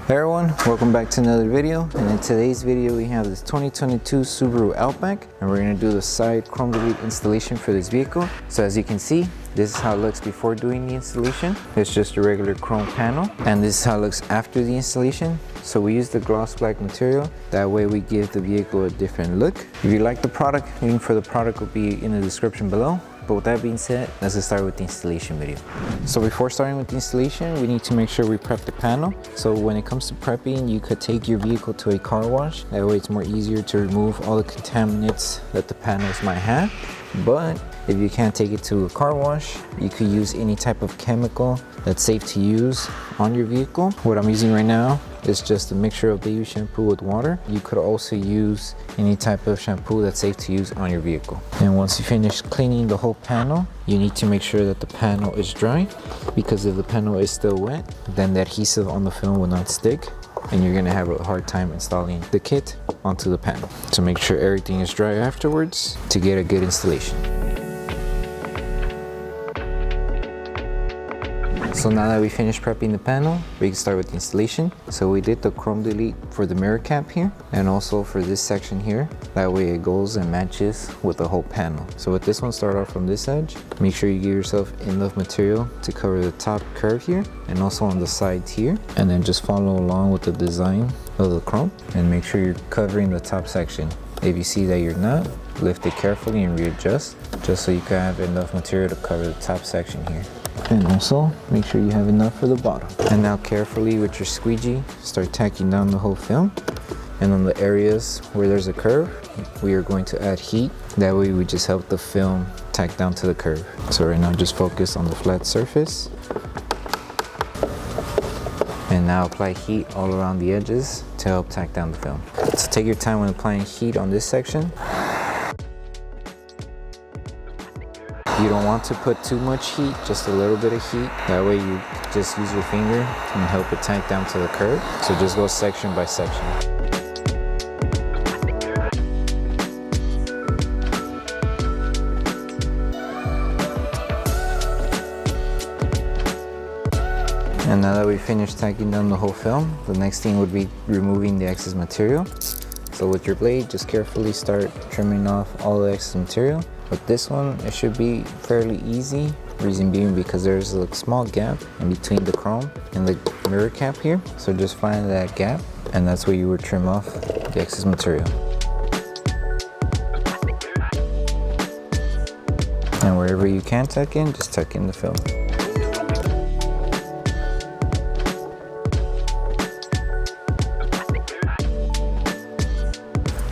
Hey everyone, welcome back to another video, and in today's video we have this 2022 Subaru Outback and we're going to do the side chrome delete installation for this vehicle. So as you can see, this is how it looks before doing the installation. It's just a regular chrome panel, and this is how it looks after the installation. So we use the gloss black material, that way we give the vehicle a different look. If you like the product, link for the product will be in the description below. But with that being said, let's just start with the installation video. So before starting with the installation, we need to make sure we prep the panel. So when it comes to prepping, you could take your vehicle to a car wash. That way it's more easier to remove all the contaminants that the panels might have. But if you can't take it to a car wash, you could use any type of chemical that's safe to use on your vehicle. What I'm using right now is just a mixture of baby shampoo with water. You could also use any type of shampoo that's safe to use on your vehicle. And once you finish cleaning the whole panel, you need to make sure that the panel is dry, because if the panel is still wet, then the adhesive on the film will not stick and you're gonna have a hard time installing the kit onto the panel. So make sure everything is dry afterwards to get a good installation. So now that we finished prepping the panel, we can start with the installation. So we did the chrome delete for the mirror cap here, and also for this section here. That way it goes and matches with the whole panel. So with this one, start off from this edge. Make sure you give yourself enough material to cover the top curve here, and also on the sides here. And then just follow along with the design of the chrome, and make sure you're covering the top section. If you see that you're not, lift it carefully and readjust, just so you can have enough material to cover the top section here. And also make sure you have enough for the bottom. And now carefully with your squeegee, start tacking down the whole film. And on the areas where there's a curve, we are going to add heat. That way we just help the film tack down to the curve. So right now just focus on the flat surface. And now apply heat all around the edges to help tack down the film. So take your time when applying heat on this section. You don't want to put too much heat, just a little bit of heat. That way you just use your finger and help it tack down to the curve. So just go section by section. And now that we finished tacking down the whole film, the next thing would be removing the excess material. So with your blade, just carefully start trimming off all the excess material. With this one, it should be fairly easy. Reason being because there's a small gap in between the chrome and the mirror cap here. So just find that gap, and that's where you would trim off the excess material. And wherever you can tuck in, just tuck in the film.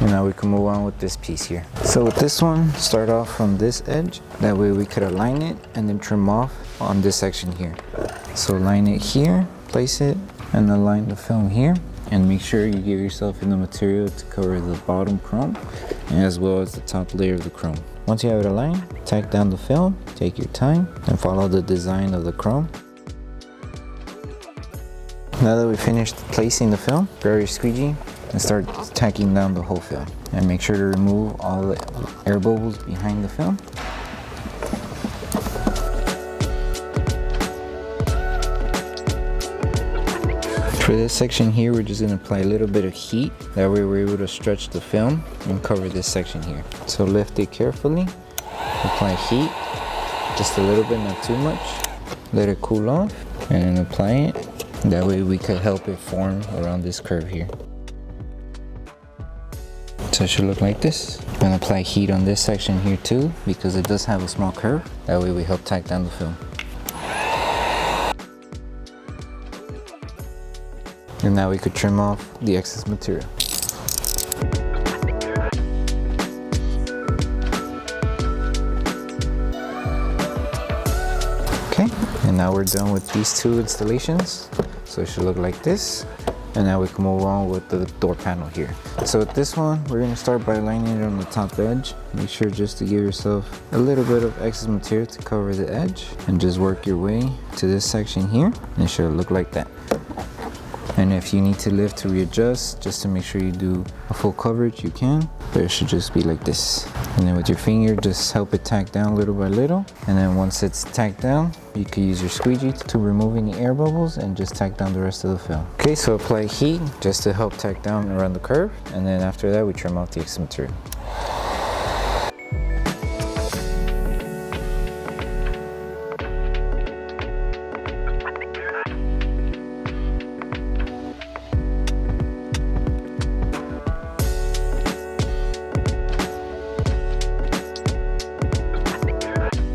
And now we can move on with this piece here. So with this one, start off from this edge. That way we could align it and then trim off on this section here. So line it here, place it, and align the film here. And make sure you give yourself enough material to cover the bottom chrome, as well as the top layer of the chrome. Once you have it aligned, tack down the film, take your time, and follow the design of the chrome. Now that we finished placing the film, grab your squeegee and start tacking down the whole film. And make sure to remove all the air bubbles behind the film. For this section here, we're just gonna apply a little bit of heat. That way we're able to stretch the film and cover this section here. So lift it carefully, apply heat, just a little bit, not too much. Let it cool off, and then apply it. That way we could help it form around this curve here. So it should look like this. And apply heat on this section here too, because it does have a small curve. That way we help tack down the film. And now we could trim off the excess material. Okay, and now we're done with these two installations. So it should look like this. And now we can move on with the door panel here. So with this one, we're gonna start by lining it on the top edge. Make sure just to give yourself a little bit of excess material to cover the edge, and just work your way to this section here, and it should look like that. And if you need to lift to readjust, just to make sure you do a full coverage, you can. But it should just be like this. And then with your finger, just help it tack down little by little. And then once it's tacked down, you can use your squeegee to remove any air bubbles and just tack down the rest of the film. Okay, so apply heat just to help tack down around the curve. And then after that, we trim off the excess material.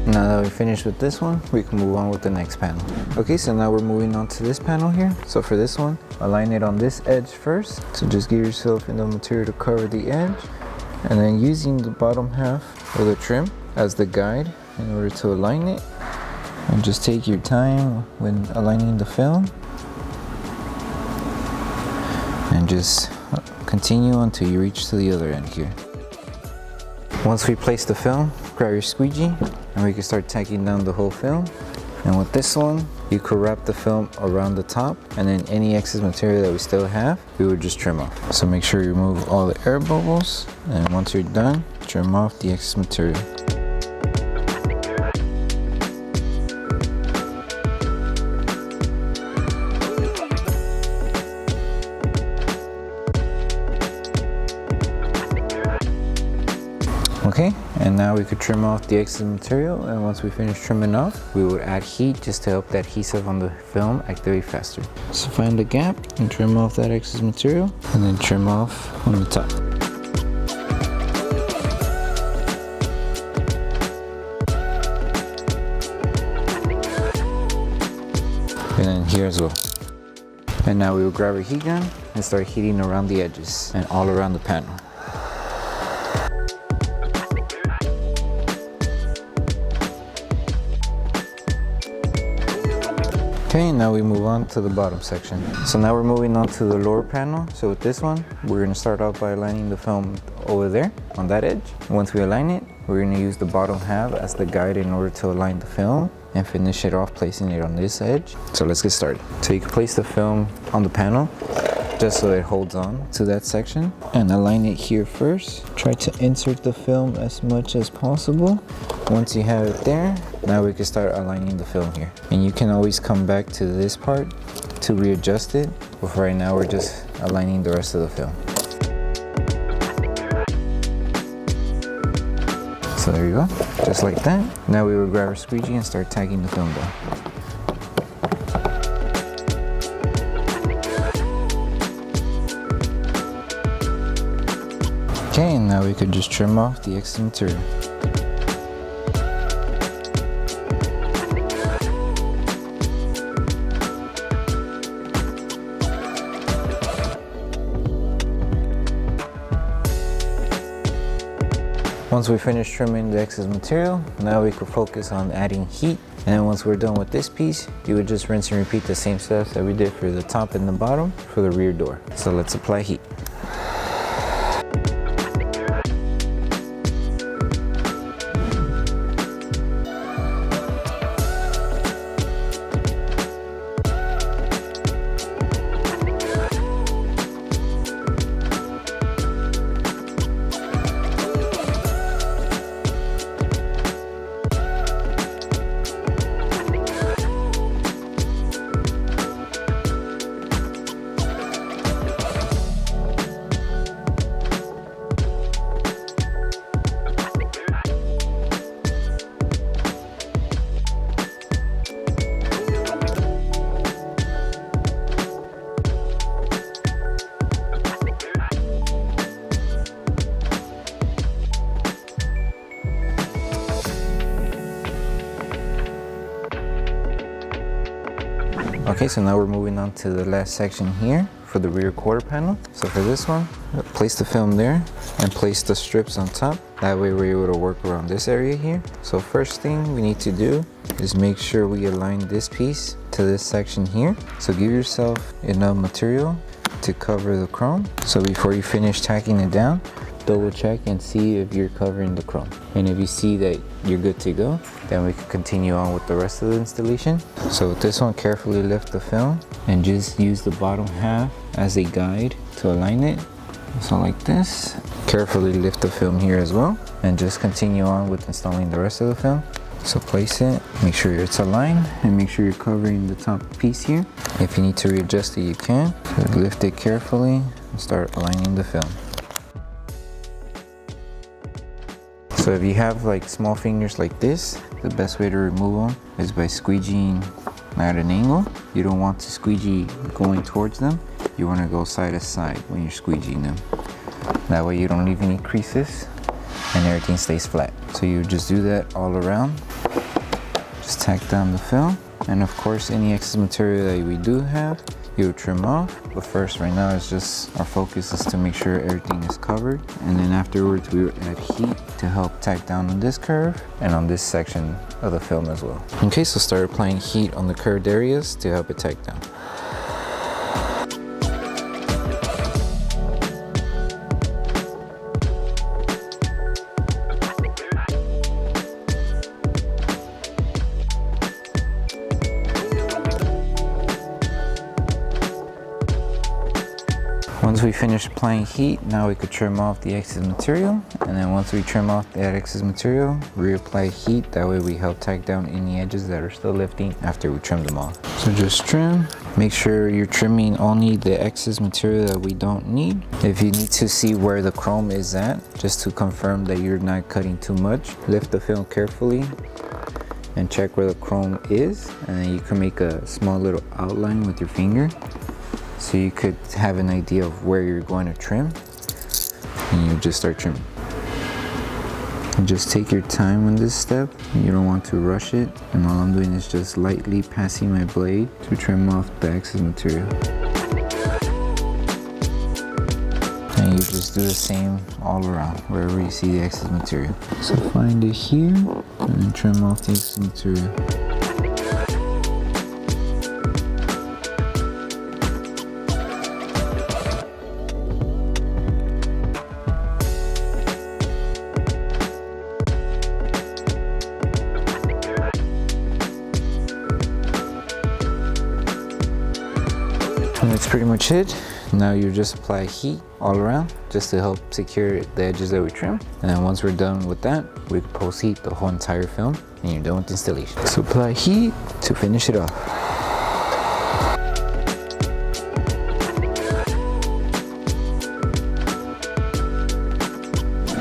Now that we're finished with this one, we can move on with the next panel. Okay, so now we're moving on to this panel here. So for this one, align it on this edge first. So just give yourself enough material to cover the edge. And then using the bottom half of the trim as the guide in order to align it. And just take your time when aligning the film. And just continue until you reach to the other end here. Once we place the film, grab your squeegee and we can start tacking down the whole film. And with this one, you could wrap the film around the top, and then any excess material that we still have, we would just trim off. So make sure you remove all the air bubbles, and once you're done, trim off the excess material. Okay, and now we could trim off the excess material, and once we finish trimming off, we would add heat just to help that adhesive on the film activate faster. So find the gap and trim off that excess material, and then trim off on the top. And then here as well. And now we will grab our heat gun and start heating around the edges and all around the panel. Okay, now we move on to the bottom section. So now we're moving on to the lower panel. So with this one, we're gonna start off by aligning the film over there on that edge. Once we align it, we're gonna use the bottom half as the guide in order to align the film and finish it off placing it on this edge. So let's get started. So you can place the film on the panel just so it holds on to that section, and align it here first. Try to insert the film as much as possible. Once you have it there, now we can start aligning the film here. And you can always come back to this part to readjust it, but for right now we're just aligning the rest of the film. So there you go, just like that. Now we will grab our squeegee and start tagging the film down. Okay, and now we could just trim off the excess material. Once we finish trimming the excess material, now we could focus on adding heat. And then once we're done with this piece, you would just rinse and repeat the same steps that we did for the top and the bottom for the rear door. So let's apply heat. Okay, so now we're moving on to the last section here for the rear quarter panel. So for this one, place the film there and place the strips on top. That way we're able to work around this area here. So first thing we need to do is make sure we align this piece to this section here. So give yourself enough material to cover the chrome. So before you finish tacking it down, double check and see if you're covering the chrome. And if you see that you're good to go, then we can continue on with the rest of the installation. So with this one, carefully lift the film and just use the bottom half as a guide to align it. So like this. Carefully lift the film here as well, and just continue on with installing the rest of the film. So place it, make sure it's aligned, and make sure you're covering the top piece here. If you need to readjust it, you can. So lift it carefully and start aligning the film. So if you have like small fingers like this, the best way to remove them is by squeegeeing at an angle. You don't want to squeegee going towards them. You want to go side to side when you're squeegeeing them. That way you don't leave any creases and everything stays flat. So you just do that all around. Just tack down the film, and of course any excess material that we do have, you trim off. But first, right now, it's just our focus is to make sure everything is covered, and then afterwards we will add heat to help tack down on this curve and on this section of the film as well. Okay, so start applying heat on the curved areas to help it tack down. Once we finish applying heat, now we could trim off the excess material, and then once we trim off that excess material, reapply heat. That way we help tack down any edges that are still lifting after we trim them off. So just trim. Make sure you're trimming only the excess material that we don't need. If you need to see where the chrome is at, just to confirm that you're not cutting too much, lift the film carefully and check where the chrome is, and then you can make a small little outline with your finger, so you could have an idea of where you're going to trim, and you just start trimming. And just take your time on this step. You don't want to rush it, and all I'm doing is just lightly passing my blade to trim off the excess material. And you just do the same all around, wherever you see the excess material. So find it here, and then trim off the excess material. And that's pretty much it. Now you just apply heat all around just to help secure the edges that we trim. And then once we're done with that, we can post heat the whole entire film and you're done with the installation. So apply heat to finish it off.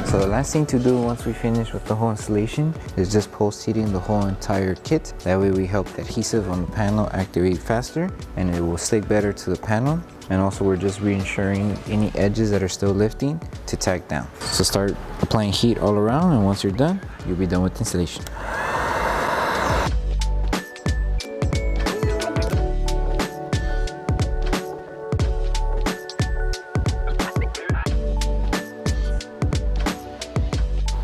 So the last thing to do once we finish with the whole installation is just post heating the whole entire kit. That way we help the adhesive on the panel activate faster and it will stick better to the panel. And also we're just reinsuring any edges that are still lifting to tack down. So start applying heat all around, and once you're done, you'll be done with the installation.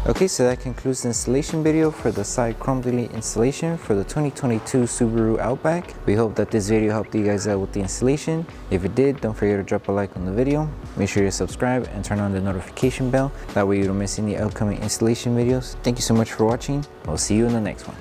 Okay, so that concludes the installation video for the side chrome delete installation for the 2022 Subaru Outback. We hope that this video helped you guys out with the installation. If it did, don't forget to drop a like on the video. Make sure you subscribe and turn on the notification bell. That way you don't miss any upcoming installation videos. Thank you so much for watching. I'll see you in the next one.